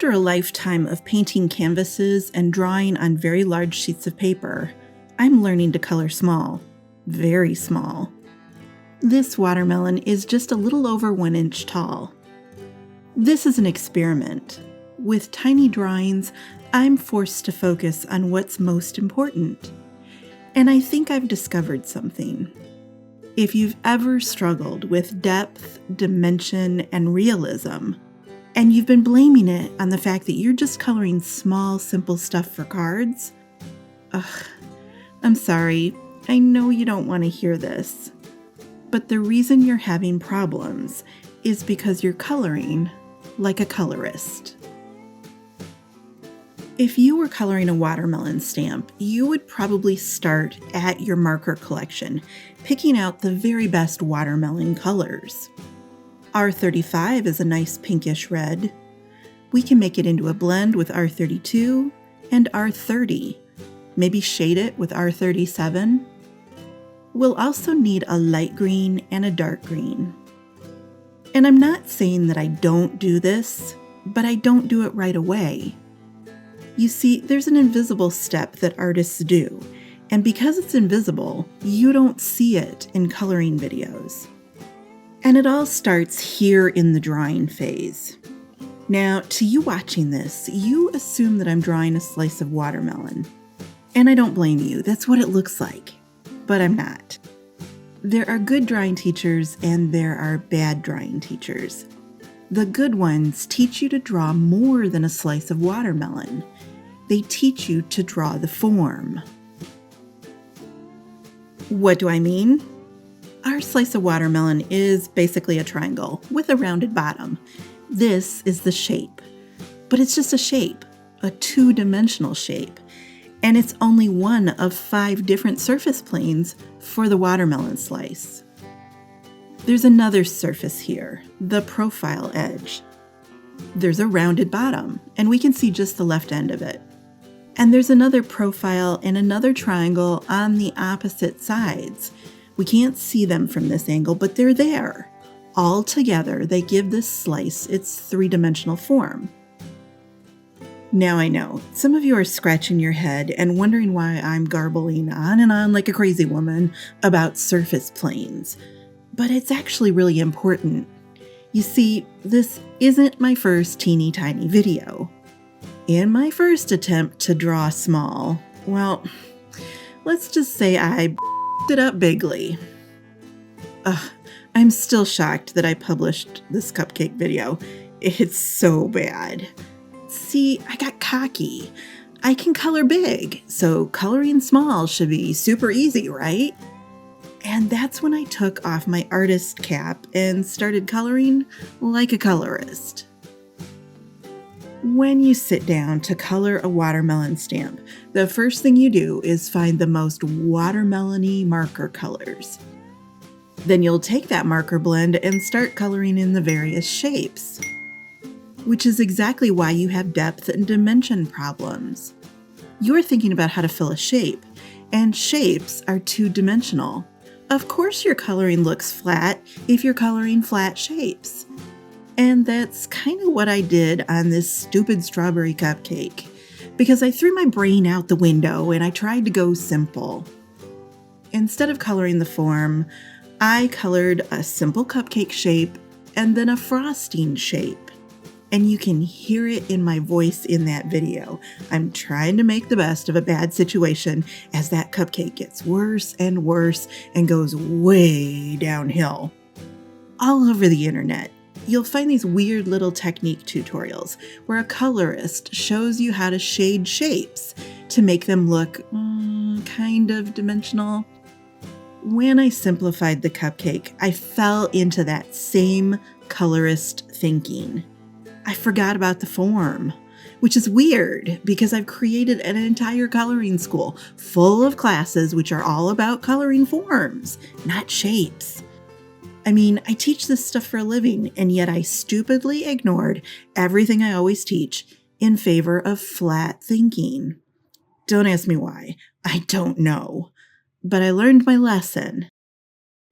After a lifetime of painting canvases and drawing on very large sheets of paper, I'm learning to color small, very small. This watermelon is just a little over 1 inch tall. This is an experiment. With tiny drawings, I'm forced to focus on what's most important. And I think I've discovered something. If you've ever struggled with depth, dimension, and realism, and you've been blaming it on the fact that you're just coloring small, simple stuff for cards, I'm sorry, I know you don't want to hear this. But the reason you're having problems is because you're coloring like a colorist. If you were coloring a watermelon stamp, you would probably start at your marker collection, picking out the very best watermelon colors. R35 is a nice pinkish red. We can make it into a blend with R32 and R30. Maybe shade it with R37. We'll also need a light green and a dark green. And I'm not saying that I don't do this, but I don't do it right away. You see, there's an invisible step that artists do, and because it's invisible, you don't see it in coloring videos. And it all starts here in the drawing phase. Now, to you watching this, you assume that I'm drawing a slice of watermelon. And I don't blame you, that's what it looks like. But I'm not. There are good drawing teachers and there are bad drawing teachers. The good ones teach you to draw more than a slice of watermelon. They teach you to draw the form. What do I mean? Our slice of watermelon is basically a triangle with a rounded bottom. This is the shape. But it's just a shape, a two-dimensional shape. And it's only one of 5 different surface planes for the watermelon slice. There's another surface here, the profile edge. There's a rounded bottom, and we can see just the left end of it. And there's another profile and another triangle on the opposite sides. We can't see them from this angle, but they're there. All together, they give this slice its 3-dimensional form. Now I know, some of you are scratching your head and wondering why I'm garbling on and on like a crazy woman about surface planes. But it's actually really important. You see, this isn't my first teeny tiny video. In my first attempt to draw small, well, let's just say I it up bigly. I'm still shocked that I published this cupcake video. It's so bad. See, I got cocky. I can color big, so coloring small should be super easy, right? And that's when I took off my artist cap and started coloring like a colorist. When you sit down to color a watermelon stamp, the first thing you do is find the most watermelon-y marker colors. Then you'll take that marker blend and start coloring in the various shapes, which is exactly why you have depth and dimension problems. You're thinking about how to fill a shape, and shapes are 2-dimensional. Of course your coloring looks flat if you're coloring flat shapes. And that's kind of what I did on this stupid strawberry cupcake, because I threw my brain out the window and I tried to go simple. Instead of coloring the form, I colored a simple cupcake shape and then a frosting shape. And you can hear it in my voice in that video. I'm trying to make the best of a bad situation as that cupcake gets worse and worse and goes way downhill. All over the internet, you'll find these weird little technique tutorials where a colorist shows you how to shade shapes to make them look kind of dimensional. When I simplified the cupcake, I fell into that same colorist thinking. I forgot about the form, which is weird because I've created an entire coloring school full of classes which are all about coloring forms, not shapes. I mean, I teach this stuff for a living, and yet I stupidly ignored everything I always teach in favor of flat thinking. Don't ask me why. I don't know. But I learned my lesson.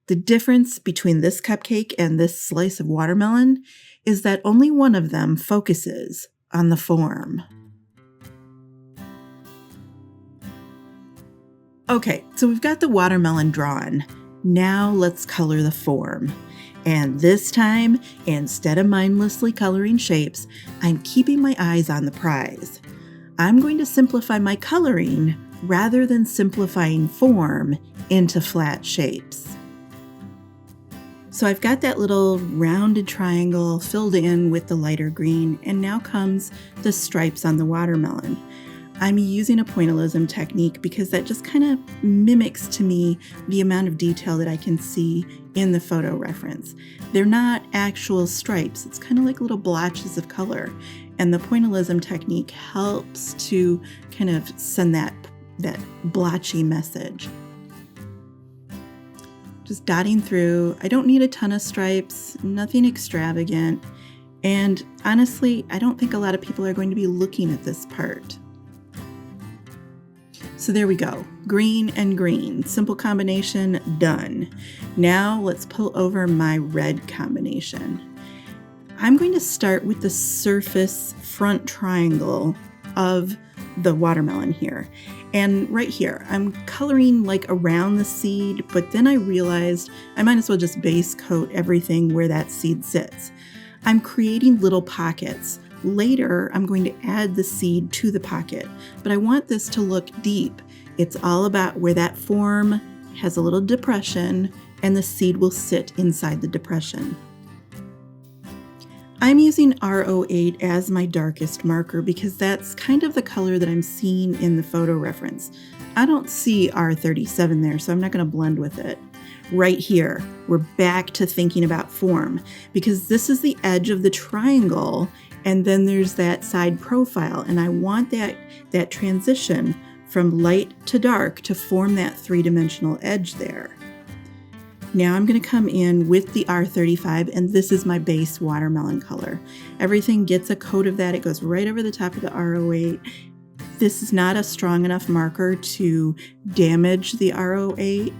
The difference between this cupcake and this slice of watermelon is that only one of them focuses on the form. Okay, so we've got the watermelon drawn. Now let's color the form. And this time, instead of mindlessly coloring shapes, I'm keeping my eyes on the prize. I'm going to simplify my coloring rather than simplifying form into flat shapes. So I've got that little rounded triangle filled in with the lighter green, and now comes the stripes on the watermelon. I'm using a pointillism technique because that just kind of mimics to me the amount of detail that I can see in the photo reference. They're not actual stripes, it's kind of like little blotches of color. And the pointillism technique helps to kind of send that blotchy message. Just dotting through. I don't need a ton of stripes, nothing extravagant. And honestly, I don't think a lot of people are going to be looking at this part. So there we go, green and green, simple combination, done. Now let's pull over my red combination. I'm going to start with the surface front triangle of the watermelon here. And right here, I'm coloring like around the seed, but then I realized I might as well just base coat everything where that seed sits. I'm creating little pockets. Later, I'm going to add the seed to the pocket, but I want this to look deep. It's all about where that form has a little depression and the seed will sit inside the depression. I'm using R08 as my darkest marker because that's kind of the color that I'm seeing in the photo reference. I don't see R37 there, so I'm not going to blend with it. Right here, we're back to thinking about form because this is the edge of the triangle. And then there's that side profile, and I want that transition from light to dark to form that three-dimensional edge there. Now I'm going to come in with the R35, and this is my base watermelon color. Everything gets a coat of that. It goes right over the top of the R08. This is not a strong enough marker to damage the R08.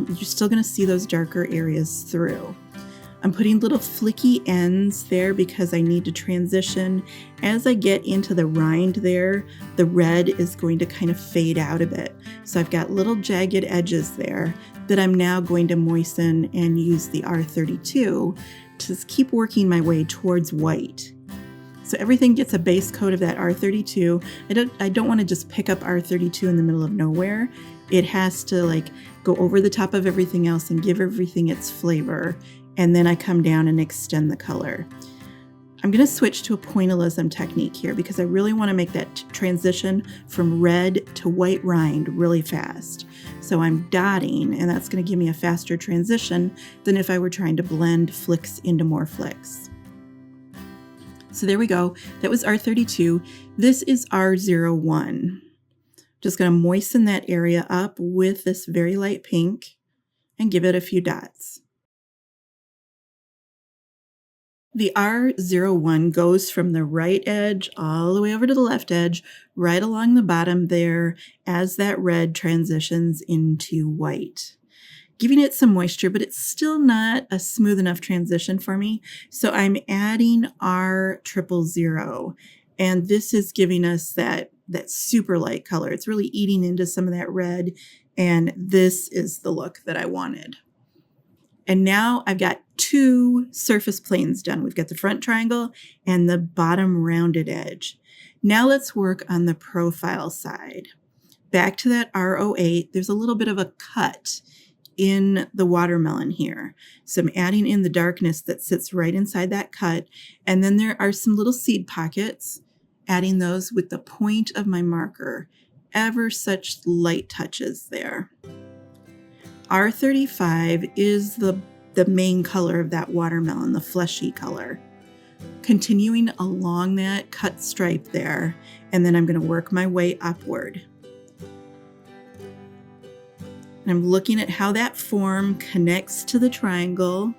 You're still going to see those darker areas through. I'm putting little flicky ends there because I need to transition. As I get into the rind there, the red is going to kind of fade out a bit. So I've got little jagged edges there that I'm now going to moisten and use the R32 to just keep working my way towards white. So everything gets a base coat of that R32. I don't want to just pick up R32 in the middle of nowhere. It has to like go over the top of everything else and give everything its flavor. And then I come down and extend the color. I'm going to switch to a pointillism technique here because I really want to make that transition from red to white rind really fast. So I'm dotting, and that's going to give me a faster transition than if I were trying to blend flicks into more flicks. So there we go. That was R32. This is R01. Just going to moisten that area up with this very light pink and give it a few dots. The R01 goes from the right edge all the way over to the left edge, right along the bottom there as that red transitions into white, giving it some moisture, but it's still not a smooth enough transition for me. So I'm adding R000, and this is giving us that super light color. It's really eating into some of that red, and this is the look that I wanted. And now I've got two surface planes done. We've got the front triangle and the bottom rounded edge. Now let's work on the profile side. Back to that R08, there's a little bit of a cut in the watermelon here. So I'm adding in the darkness that sits right inside that cut. And then there are some little seed pockets, adding those with the point of my marker. Ever such light touches there. R35 is the main color of that watermelon, the fleshy color. Continuing along that cut stripe there, and then I'm going to work my way upward. And I'm looking at how that form connects to the triangle.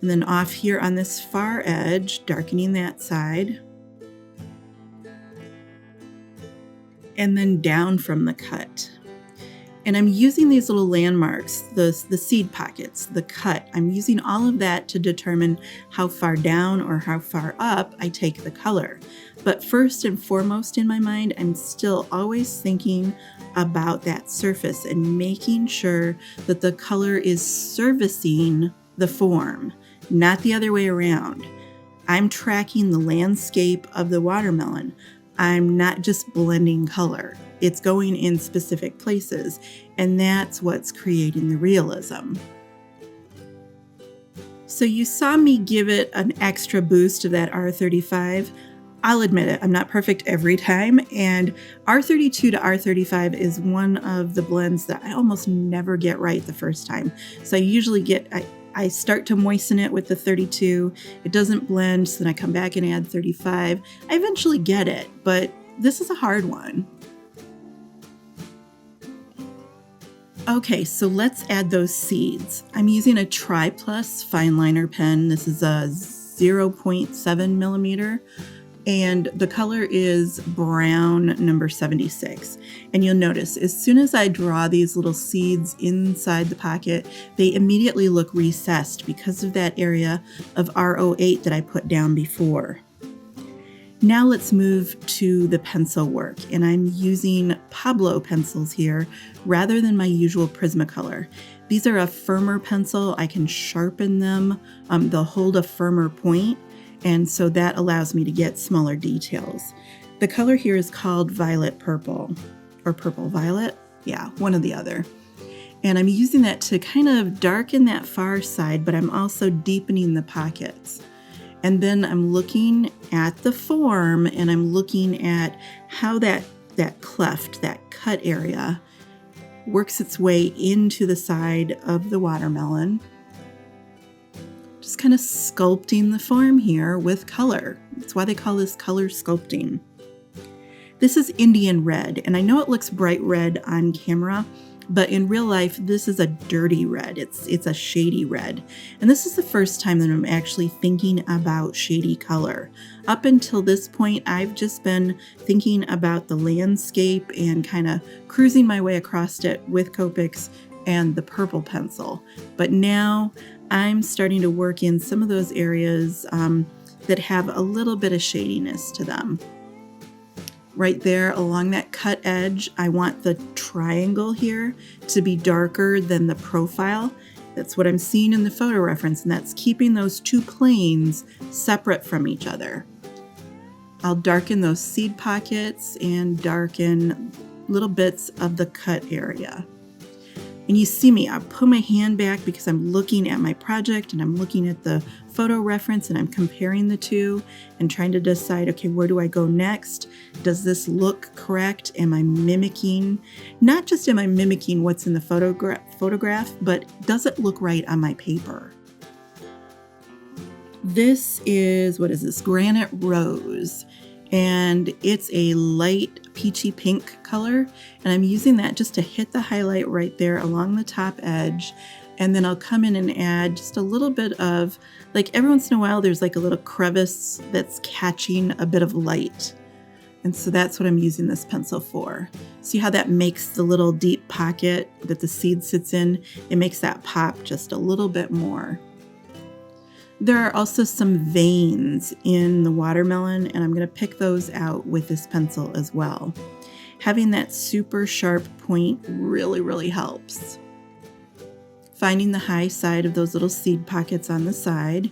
And then off here on this far edge, darkening that side. And then down from the cut. And I'm using these little landmarks, the seed pockets, the cut. I'm using all of that to determine how far down or how far up I take the color. But first and foremost in my mind, I'm still always thinking about that surface and making sure that the color is servicing the form, not the other way around. I'm tracking the landscape of the watermelon. I'm not just blending color. It's going in specific places, and that's what's creating the realism. So you saw me give it an extra boost of that R35. I'll admit it, I'm not perfect every time, and R32 to R35 is one of the blends that I almost never get right the first time. So I usually I start to moisten it with the 32, it doesn't blend, so then I come back and add 35. I eventually get it, but this is a hard one. Okay, so let's add those seeds. I'm using a Tri Plus fine liner pen. This is a 0.7 millimeter, and the color is brown number 76. And you'll notice as soon as I draw these little seeds inside the pocket, they immediately look recessed because of that area of R08 that I put down before. Now let's move to the pencil work, and I'm using Pablo pencils here rather than my usual Prismacolor. These are a firmer pencil. I can sharpen them. They'll hold a firmer point, and so that allows me to get smaller details. The color here is called Violet Purple, or Purple Violet. Yeah, one or the other. And I'm using that to kind of darken that far side, but I'm also deepening the pockets. And then I'm looking at the form, and I'm looking at how that cleft, that cut area, works its way into the side of the watermelon. Just kind of sculpting the form here with color. That's why they call this color sculpting. This is Indian red, and I know it looks bright red on camera, but in real life, this is a dirty red. It's a shady red. And this is the first time that I'm actually thinking about shady color. Up until this point, I've just been thinking about the landscape and kind of cruising my way across it with Copics and the purple pencil. But now I'm starting to work in some of those areas that have a little bit of shadiness to them. Right there along that cut edge, I want the triangle here to be darker than the profile. That's what I'm seeing in the photo reference, and that's keeping those two planes separate from each other. I'll darken those seed pockets and darken little bits of the cut area. And you see me, I put my hand back because I'm looking at my project and I'm looking at the photo reference and I'm comparing the two and trying to decide, okay, where do I go next? Does this look correct? Am I mimicking, not just am I mimicking what's in the photograph, but does it look right on my paper? This is, what is this? Granite Rose. And it's a light peachy pink color, and I'm using that just to hit the highlight right there along the top edge, and then I'll come in and add just a little bit of, like every once in a while there's like a little crevice that's catching a bit of light, and so that's what I'm using this pencil for. See how that makes the little deep pocket that the seed sits in? It makes that pop just a little bit more. There are also some veins in the watermelon, and I'm going to pick those out with this pencil as well. Having that super sharp point really helps. Finding the high side of those little seed pockets on the side.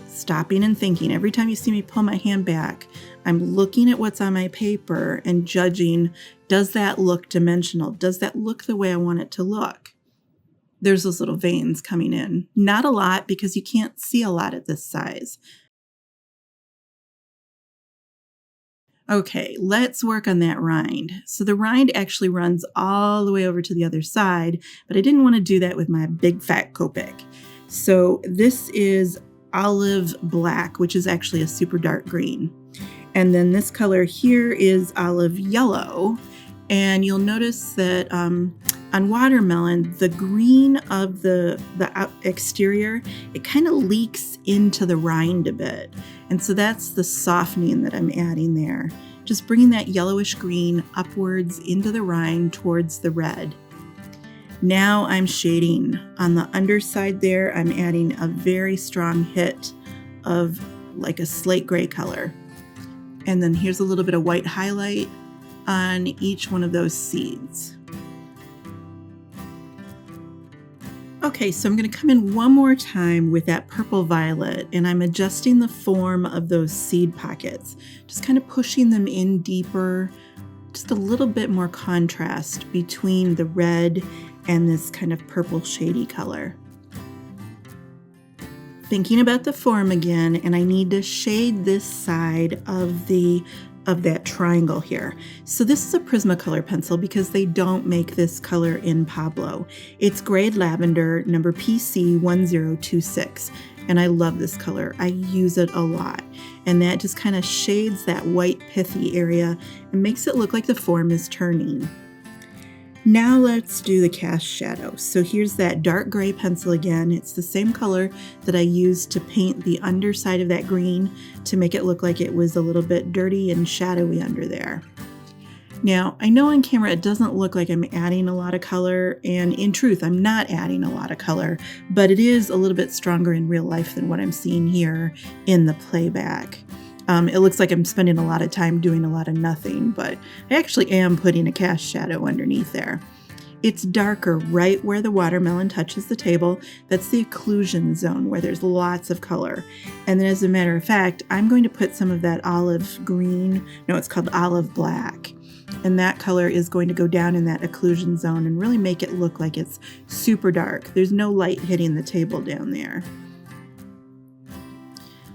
Stopping and thinking. Every time you see me pull my hand back, I'm looking at what's on my paper and judging, does that look dimensional? Does that look the way I want it to look? There's those little veins coming in. Not a lot because you can't see a lot at this size. Okay, let's work on that rind. So the rind actually runs all the way over to the other side, but I didn't want to do that with my big fat Copic. So this is olive black, which is actually a super dark green. And then this color here is olive yellow. And you'll notice that on watermelon, the green of the exterior, it kind of leaks into the rind a bit. And so that's the softening that I'm adding there. just bringing that yellowish green upwards into the rind towards the red. Now I'm shading. On the underside there, I'm adding a very strong hit of like a slate gray color. And then here's a little bit of white highlight on each one of those seeds. Okay, so I'm going to come in one more time with that purple violet, and I'm adjusting the form of those seed pockets, just kind of pushing them in deeper, just a little bit more contrast between the red and this kind of purple shady color. Thinking about the form again, and I need to shade this side of that triangle here. So this is a Prismacolor pencil because they don't make this color in Pablo. It's grade lavender, number PC1026, and I love this color. I use it a lot, and that just kind of shades that white pithy area and makes it look like the form is turning. Now let's do the cast shadow. So here's that dark gray pencil again. It's the same color that I used to paint the underside of that green to make it look like it was a little bit dirty and shadowy under there. Now, I know on camera it doesn't look like I'm adding a lot of color, and in truth, I'm not adding a lot of color, but it is a little bit stronger in real life than what I'm seeing here in the playback. It looks like I'm spending a lot of time doing a lot of nothing, but I actually am putting a cast shadow underneath there. It's darker right where the watermelon touches the table. That's the occlusion zone where there's lots of color. And then as a matter of fact, I'm going to put some of that olive green, no, it's called olive black. And that color is going to go down in that occlusion zone and really make it look like it's super dark. There's no light hitting the table down there.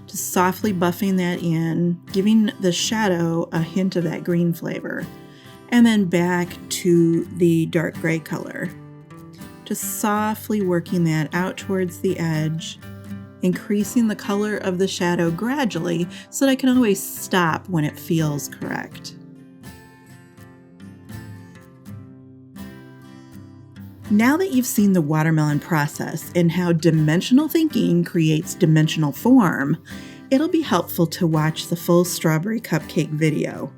Just softly buffing that in, giving the shadow a hint of that green flavor. And then back to the dark gray color. Just softly working that out towards the edge, increasing the color of the shadow gradually so that I can always stop when it feels correct. Now that you've seen the watermelon process and how dimensional thinking creates dimensional form, it'll be helpful to watch the full strawberry cupcake video.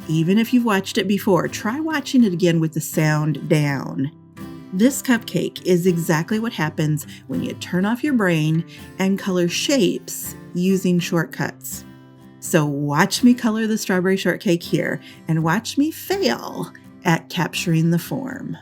Even if you've watched it before, try watching it again with the sound down. This cupcake is exactly what happens when you turn off your brain and color shapes using shortcuts. So watch me color the strawberry shortcake here and watch me fail at capturing the form.